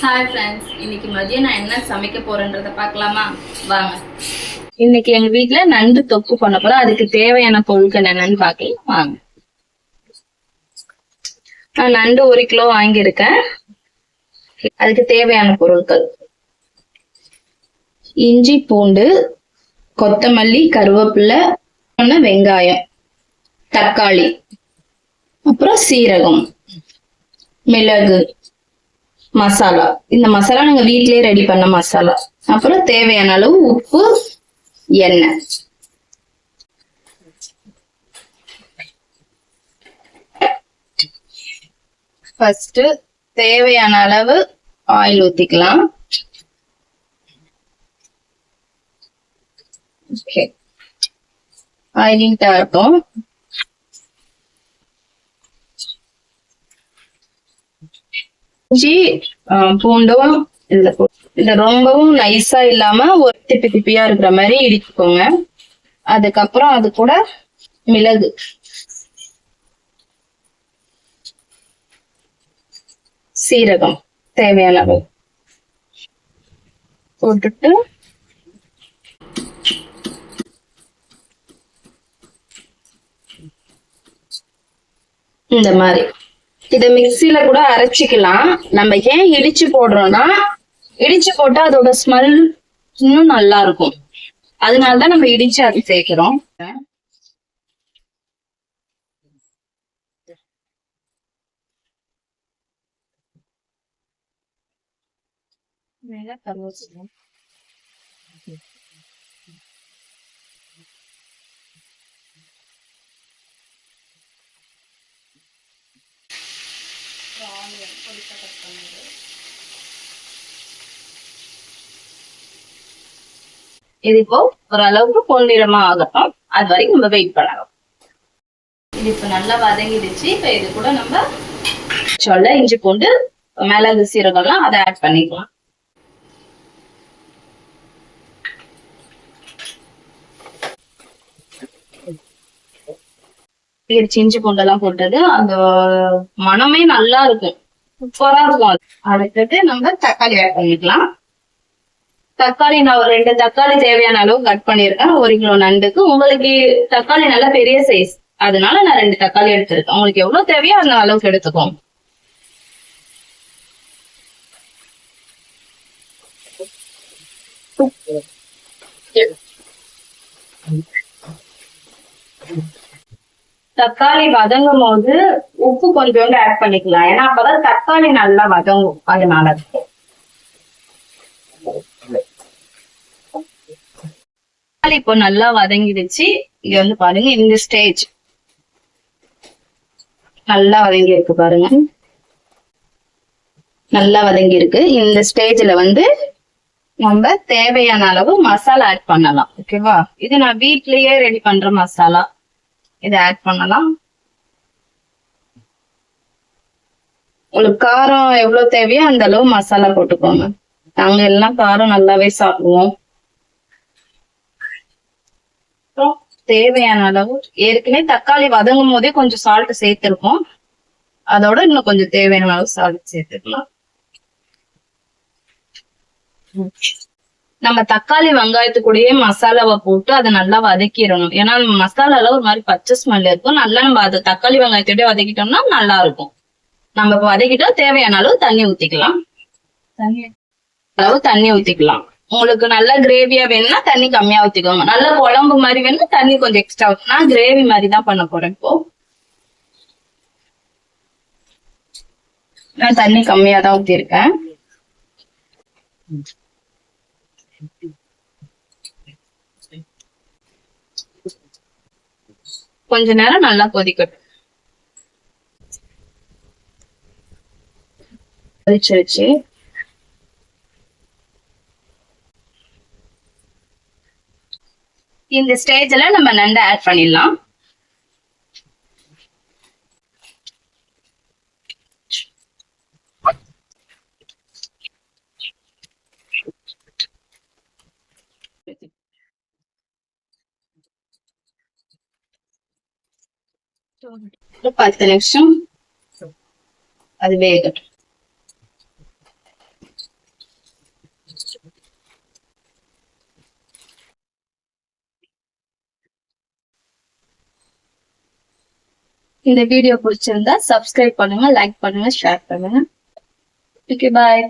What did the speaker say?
Hi friends, இன்னைக்கு மதியம் நான் என்ன சமைக்க போறேன்றத பார்க்கலாமா? வாங்க. இன்னைக்கு எங்க வீட்ல நண்டு தொக்கு பண்ண போறோம். அதுக்கு தேவையான பொருட்கள் என்னன்னு பார்க்கலாம் வாங்க. நான் நண்டு 1 கிலோ வாங்கியிருக்கேன். அதுக்கு தேவையான பொருட்கள்: இஞ்சி, பூண்டு, கொத்தமல்லி, கருவேப்பிலை, வெங்காயம், தக்காளி, அப்புறம் சீரகம், மிளகு, மசாலா. இந்த மசாலா நாங்க வீட்லயே ரெடி பண்ண மசாலா. அப்புறம் தேவையான அளவு உப்பு, எண்ணெய். ஃபர்ஸ்ட் தேவையான அளவு ஆயில் ஊத்திக்கலாம். ஓகே, ஆயில் ஹீட் ஆகட்டும். இஞ்சி பூண்டும் இதுல ரொம்பவும் நைஸா இல்லாம ஒரு திப்பி திப்பியா இருக்கிற மாதிரி இடிச்சுக்கோங்க. அதுக்கப்புறம் அது கூட மிளகு, சீரகம் தேவையான அளவு போட்டுட்டு இந்த மாதிரி இத மிக்சியில கூட அரைச்சிக்கலாம். நம்ம ஏன் இடிச்சு போடுறோம்னா, இடிச்சு போட்டா அதோட ஸ்மெல் இன்னும் நல்லா இருக்கும். அதனாலதான் நம்ம இடிச்சு அது சேர்க்கிறோம். இது இப்போ ஓரளவுக்கு பொன்னிறமா ஆகட்டும். அது வரைக்கும் நம்ம வெயிட் பண்ணலாம். இது இப்ப நல்லா வதங்கிடுச்சு. இப்ப இது கூட நம்ம சொல்ல இஞ்சி பூண்டு, மிளகு, சீரகம்லாம் அதை ஆட் பண்ணிக்கலாம். இஞ்சி பூண்டெல்லாம் போட்டது அந்த மனமே நல்லா இருக்கும், சூப்பரா இருக்கும். அடுத்தது நம்ம தக்காளி ஆட் பண்ணிக்கலாம். தக்காளி நான் ஒரு 2 தக்காளி தேவையான அளவு கட் பண்ணிருக்கேன். 1 கிலோ நண்டுக்கு. உங்களுக்கு தக்காளி நல்லா பெரிய சைஸ், அதனால நான் 2 தக்காளி எடுத்திருக்கேன். உங்களுக்கு எவ்வளவு தேவையோ அந்த அளவுக்கு எடுத்துக்கோங்க. தக்காளி வதங்கும் போது உப்பு கொஞ்சோண்டு ஆட் பண்ணிக்கலாம். ஏன்னா அப்பதான் தக்காளி நல்லா வதங்கும். அதனால தக்காளி இப்போ நல்லா வதங்கிடுச்சு. இங்க வந்து பாருங்க, இந்த ஸ்டேஜ் நல்லா வதங்கி இருக்கு பாருங்க, நல்லா வதங்கி இருக்கு. இந்த ஸ்டேஜ்ல வந்து நம்ம தேவையான அளவு மசாலா ஆட் பண்ணலாம். ஓகேவா? இது நான் வீட்லயே ரெடி பண்ற மசாலா. இதை ஆட் பண்ணலாம். உங்களுக்கு காரம் எவ்வளவு தேவையோ அந்த அளவு மசாலா போட்டுக்கோங்க. நாங்க எல்லாம் காரம் நல்லாவே சாப்பிடுவோம். தேவையான அளவு ஏற்கனவே தக்காளி வதங்கும் போதே கொஞ்சம் சால்ட் சேர்த்திருக்கோம். அதோட இன்னும் கொஞ்சம் தேவையான அளவு சால்ட் சேர்த்துக்கலாம். நம்ம தக்காளி வெங்காயத்துக்குள்ளேயே மசாலாவை போட்டு அதை நல்லா வதக்கிடணும். ஏன்னா மசாலால ஒரு மாதிரி பச்சை ஸ்மெல் இருக்கும். நல்லா நம்ம அதை தக்காளி வெங்காயத்தோடய வதக்கிட்டோம்னா நல்லா இருக்கும். நம்ம இப்ப வதக்கிட்டோம். தேவையான அளவு தண்ணி ஊத்திக்கலாம். தண்ணி ஊத்திக்கலாம். உங்களுக்கு நல்ல கிரேவியா வேணும்னா தண்ணி கம்மியா ஊத்திக்கோங்க. நல்ல குழம்பு மாதிரி வேணும்னா தண்ணி கொஞ்சம் எக்ஸ்ட்ரா ஊத்தணும். நான் கிரேவி மாதிரி தான் பண்ண போறேன். இப்போ நான் தண்ணி கம்மியா தான் ஊத்திருக்கேன். கொஞ்ச நேரம் நல்லா கொதிக்கட்டும். கொதிச்சிருச்சு. இந்த ஸ்டேஜ்ல நம்ம நண்டை ஆட் பண்ணிடலாம். ஒரு 10 நிமிஷம் அது வேகட்டும். இந்த வீடியோ பிடிச்சிருந்தா சப்ஸ்கிரைப் பண்ணுங்க, லைக் பண்ணுங்க, ஷேர் பண்ணுங்க. ஓகே, பாய்.